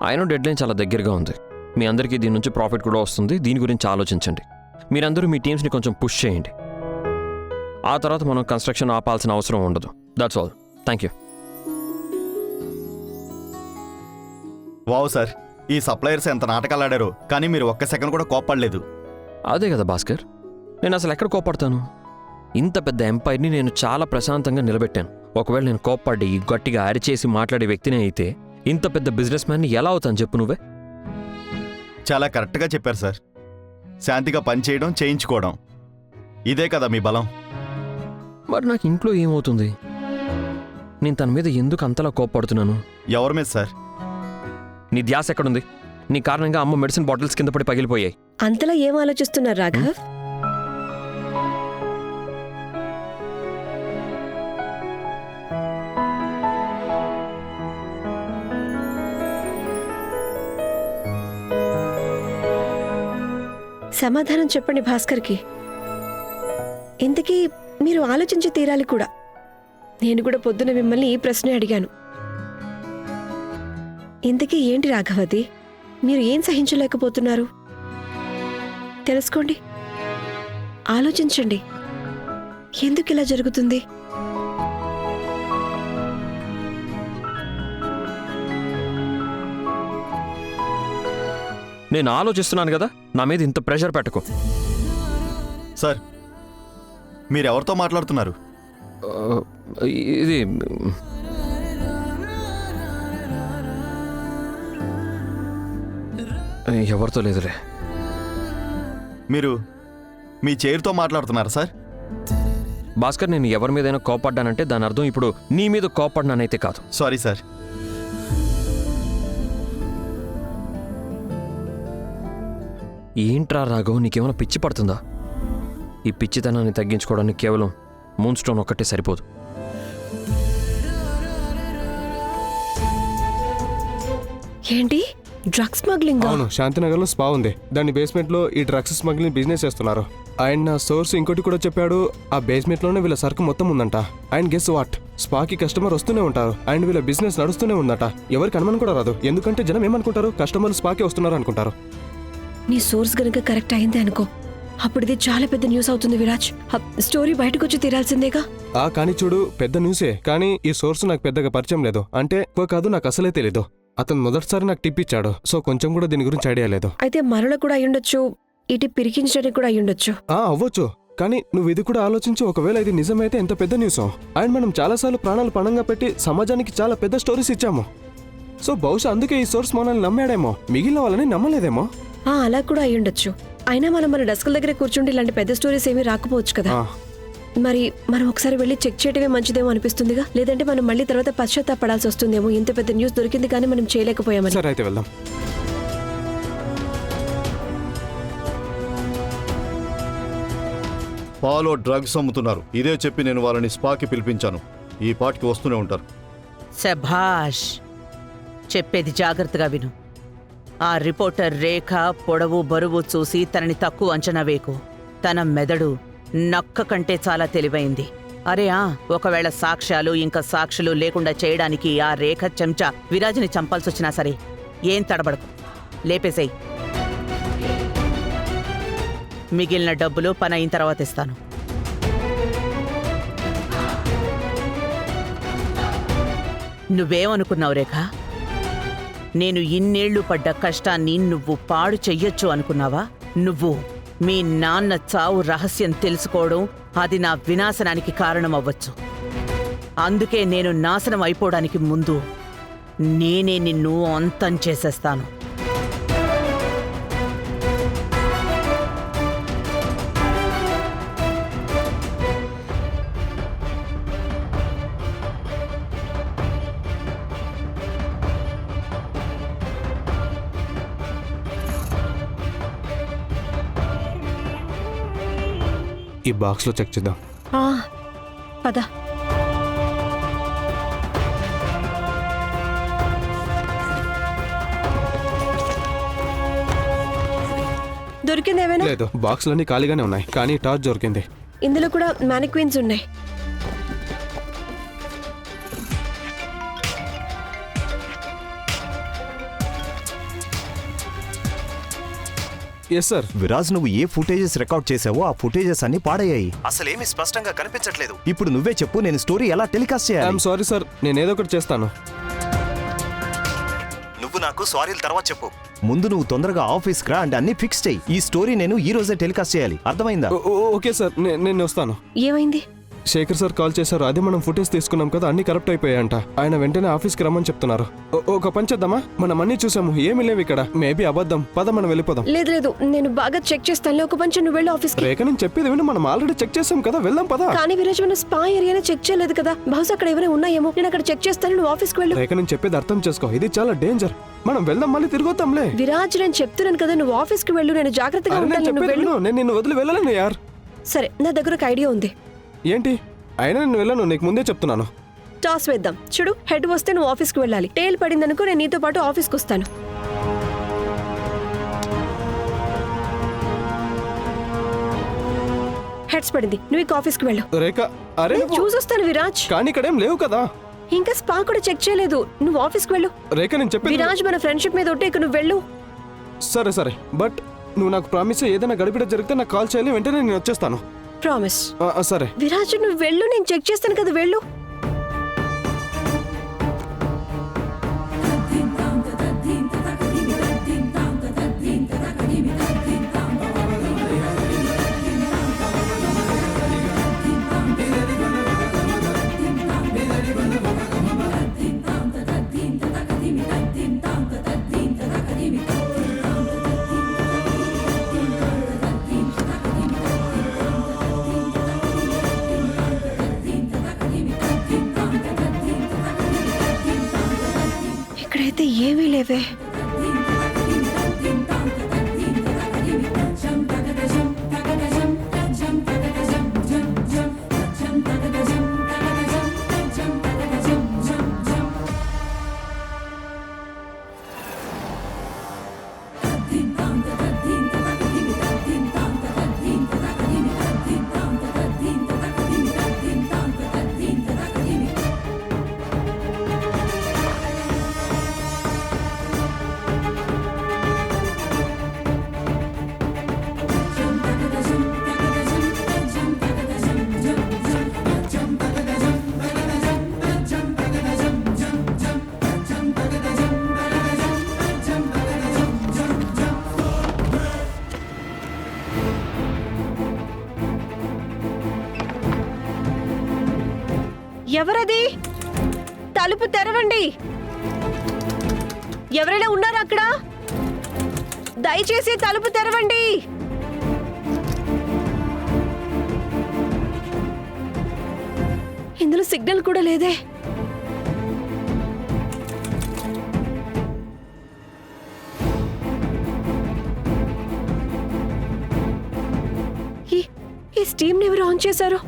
ఆయన డెడ్లైన్ చాలా దగ్గరగా ఉంది. మీ అందరికీ దీని నుంచి ప్రాఫిట్ కూడా వస్తుంది. దీని గురించి ఆలోచించండి. మీరందరూ మీ టీమ్స్ని కొంచెం పుష్ చేయండి. ఆ తర్వాత మనం కన్స్ట్రక్షన్ ఆపాల్సిన అవసరం ఉండదు. That's all. Thank you. Wow sir, ఈ సప్లయర్స్ ఎంత నాటకాలు ఆడారో, కానీ మీరు ఒక్క సెకండ్ కూడా కోప్పడలేదు. అదే కదా భాస్కర్, నేను అసలు ఎక్కడ కోప్పడతాను? ఇంత పెద్ద ఎంపైర్ని నేను చాలా ప్రశాంతంగా నిలబెట్టాను. ఒకవేళ నేను కోప్పడి గట్టిగా అరిచేసి మాట్లాడే వ్యక్తినే అయితే ఇంత పెద్ద బిజినెస్ మ్యాన్ని ఎలా అవుతాను చెప్పు నువ్వే. చాలా కరెక్ట్గా చెప్పారు సార్. శాంతిగా పనిచేయడం, చేయించుకోవడం, ఇదే కదా మీ బలం. మరి నాకు ఇంట్లో ఏమవుతుంది? నేను తన మీద ఎందుకు అంతలా కోప్పడుతున్నాను? ఎవరి మీద సార్? నీ ధ్యాస ఎక్కడుంది? నీ కారణంగా అమ్మ మెడిసిన్ బాటిల్స్ కింద పడి పగిలిపోయాయి. అంతలా ఏం ఆలోచిస్తున్నారు రాఘవ్? సమాధానం చెప్పండి భాస్కర్కి. ఇంతకీ మీరు ఆలోచించి తీరాలి కూడా. నేను కూడా పొద్దున మిమ్మల్ని ఈ ప్రశ్నే అడిగాను. ఇంతకీ ఏంటి రాఘవది? మీరు ఏం సహించలేకపోతున్నారు? తెలుసుకోండి, ఆలోచించండి. ఎందుకు ఇలా జరుగుతుంది? నేను ఆలోచిస్తున్నాను కదా, నా మీద ఇంత ప్రెషర్ పెట్టకు. సార్, మీరెవరితో మాట్లాడుతున్నారు? ఇది ఎవరితో లేదులే. మీరు మీ చైర్తో మాట్లాడుతున్నారా సార్? భాస్కర్, నేను ఎవరి మీదైనా కోపడ్డానంటే దాని అర్థం ఇప్పుడు నీ మీద కోపడ్డానైతే కాదు. Sorry sir. ఏంట్రా రాఘవ్, నీకేమైనా పిచ్చి పడుతుందా? ఈ పిచ్చితనాన్ని తగ్గించుకోవడానికి కేవలం మూన్ స్టోన్ ఒక్కటే సరిపోదు. ఏంటి డ్రగ్స్ స్మగ్లింగ్? అవును, శాంతినగర్లో స్పా ఉంది. దాని బేస్మెంట్లో ఈ డ్రగ్స్ స్మగ్లింగ్ బిజినెస్ చేస్తున్నారు. ఆయన నా సోర్స్ ఇంకోటి కూడా చెప్పాడు, ఆ బేస్మెంట్లోనే వీళ్ళ సరుకు మొత్తం ఉందంట. అండ్ గెస్ వాట్, స్పాకి కస్టమర్ వస్తూనే ఉంటారు అండ్ వీళ్ళ బిజినెస్ నడుస్తూనే ఉందట. ఎవరికి అనుమానం కూడా రాదు, ఎందుకంటే జనం ఏమనుకుంటారు, కస్టమర్లు స్పాకి వస్తున్నారు అనుకుంటారు. నీ సోర్స్ గనుక కరెక్ట్ అయింది అనుకో, అప్పుడు ఇది చాలా పెద్ద న్యూస్ అవుతుంది విరాజ్. స్టోరీ బయటకు వచ్చి తీరాల్సిందేగా. కానీ చూడు, పెద్ద న్యూసే, కానీ ఈ సోర్స్ నాకు పెద్దగా పరిచయం లేదు. అంటే ఎక్కువ కాదు, నాకు అసలే తెలీదు. అతను మొదటిసారి నాకు టిప్ ఇచ్చాడు, సో కొంచెం కూడా దీని గురించి ఐడియా లేదు. అయితే మరణ కూడా అయ్యుండొచ్చు, ఇటు పిరికించడానికి కూడా అయ్యుండొచ్చు. అవ్వచ్చు, కానీ నువ్వు ఇది కూడా ఆలోచించు, ఒకవేళ ఇది నిజమైతే ఎంత పెద్ద న్యూస్. అండ్ మనం చాలాసార్లు ప్రాణాలు పణంగా పెట్టి సమాజానికి చాలా పెద్ద స్టోరీస్ ఇచ్చాము. సో బహుశా అందుకే ఈ సోర్స్ మనల్ని నమ్మాడేమో, మిగిలిన వాళ్ళని నమ్మలేదేమో. అలా కూడా అయ్యుండొచ్చు. అయినా మనం మన డెస్కుల దగ్గర కూర్చుంటే ఇలాంటి పెద్ద స్టోరీస్ ఏమీ రాకపోవచ్చు కదా. మరి మనం ఒకసారి వెళ్ళి చెక్ చేయటమే మంచిదేమో అనిపిస్తుందిగా. లేదంటే మనం మళ్ళీ తర్వాత పశ్చాత్తాపడాల్సి వస్తుందేమో, ఇంత పెద్ద న్యూస్ దొరికింది కానీ మనం చేయలేకపోయామని. సరే, అయితే వెళ్దాం. పాలో డ్రగ్స్ అమ్ముతున్నారు, ఇదే చెప్పి నేను వాళ్ళని స్పాకి పిలిపించాను. ఈ పాటికి వస్తూనే ఉంటారు. శభాష్, చెప్పేది జాగ్రత్తగా విను. ఆ రిపోర్టర్ రేఖ పొడవు బరువు చూసి తనని తక్కువ అంచనా వేకు. తన మెదడు నక్క కంటే చాలా తెలివైంది. అరే ఒకవేళ సాక్ష్యాలు ఇంకా సాక్షులు లేకుండా చేయడానికి ఆ రేఖ చెంచా విరాజ్ని చంపాల్సొచ్చినా సరే ఏం తడబడకు, లేపేసేయ్. మిగిలిన డబ్బులు పని అయిన తర్వాత ఇస్తాను. నువ్వేమనుకున్నావు రేఖ? నేను ఇన్నేళ్లు పడ్డ కష్టాన్ని నువ్వు పాడు చెయ్యొచ్చు అనుకున్నావా? నువ్వు మీ నాన్న చావు రహస్యం తెలుసుకోవడం అది నా వినాశనానికి కారణమవ్వచ్చు. అందుకే నేను నాశనం అయిపోవడానికి ముందు నేనే నిన్ను అంతం చేసేస్తాను. ఈ బాక్స్లో చెక్ చేద్దాం. పద. దొరికింది ఏమైనా? లేదు, బాక్స్లన్నీ ఖాళీగానే ఉన్నాయి, కానీ టార్చ్ దొరికింది. ఇందులో కూడా మ్యానిక్వీన్స్ ఉన్నాయి. Yes sir. విరాజ్, నువ్వు ఏ ఫుటేజెస్ రికార్డ్ చేసావో ఆ ఫుటేజెస్ అన్ని పాడయ్యాయి. అసలేమి స్పష్టంగా కనిపించట్లేదు. ఇప్పుడు నువ్వే చెప్పు, నేను స్టోరీ ఎలా టెలికాస్ట్ చేయాలి? ఐఎమ్ సారీ సార్, నేను ఏదో ఒకటి చేస్తాను. నువ్వు నాకు సారీల తర్వాత చెప్పు. ముందు నువ్వు తొందరగా ఆఫీస్కి రా అండ్ అన్ని ఫిక్స్ చేయి. ఈ స్టోరీ నేను ఈ రోజే టెలికాస్ట్ చేయాలి, అర్థమైందా? ఓకే సార్, నేను వస్తాను. ఏమైంది? శేఖర్ సార్ కాల్ చేశారు. అదే మనం ఫుటేజ్ తీసుకున్నాం కదా, అన్ని కరప్ట్ అయిపోయాయంట. ఆయన వెంటనే ఆఫీస్కి రమ్మని చెప్తున్నారు. ఒక పని చేద్దామా? మనం అన్ని చూసాము, ఏమీ లేవు ఇక్కడ. మేబీ అబద్ధం. పద మనం వెళ్ళిపోదాం. లేదు లేదు, నేను బాగా చెక్ చేస్తాను. ఒక పంచ నువ్వు వెళ్ళి ఆఫీస్కి. రేఖ, నేను చెప్పేది విను, మనం ఆల్రెడీ చెక్ చేసాం కదా, వెళ్దాం పద. కానీ విరాజ్, మన స్పా ఏరియానే చెక్ చేయలేదు కదా. బహుశా అక్కడ ఎవరైనా ఉన్నాయేమో. నేను అక్కడ చెక్ చేస్తాను, నువ్వు ఆఫీస్కి వెళ్ళు. రేఖ, నేను చెప్పేది అర్థం చేసుకో, ఇది చాలా డేంజర్. మనం వెళ్దాం, మళ్ళీ తిరిగొద్దాంలే. విరాజ్, నేను చెప్తున్నాను కదా, నువ్వు ఆఫీస్కి వెళ్ళు. నేను జాగ్రత్తగా అరే, నేను ఉంటాను, నువ్వు చెప్పేది వెళ్ళు. విను, నేను నిన్ను వదిలి వెళ్ళలేను యార్. సరే, నా దగ్గర ఒక ఐడియా ఉంది. ఏంటి? అయినా నేను వెళ్ళను, నీకు ముందే చెప్తున్నాను. టాస్ వేద్దాం. చూడు, హెడ్ వస్తే నువ్వు ఆఫీస్కి వెళ్ళాలి. టేల్ పడిందనుకో, నేను నీతో పాటు ఆఫీస్కి వస్తాను. హెడ్స్ పడింది, నువ్వు ఇక ఆఫీస్కి వెళ్ళు. రేఖ, అరే నేను చూసొస్తాను విరాజ్. కానీ ఇక్కడేం లేవు కదా. ఇంకా స్పా కూడా చెక్ చేయలేదు. నువ్వు ఆఫీస్కి వెళ్ళు. రేఖ, నేను చెప్పేది విను. విరాజ్, మన ఫ్రెండ్షిప్ మీద ఒట్టే, ఇక నువ్వు వెళ్ళు. సరే సరే, బట్ నువ్వు నాకు ప్రామిస్, ఏదైనా గడిపిడ జరిగితే నాకు కాల్ చేయాలి, వెంటనే నేను వచ్చేస్తాను. ప్రామిస్. సరే విరాజ్, నువ్వు వెళ్ళు, నేను చెక్ చేస్తాను కదా, వెళ్ళు. ఇక్కడైతే ఏమీ లేవే. ఎవరది? తలుపు తెరవండి. ఎవరైనా ఉన్నారా అక్కడ? దయచేసి తలుపు తెరవండి. ఇందులో సిగ్నల్ కూడా లేదే. ఈ స్టీమ్ ఎవరు ఆన్ చేశారు?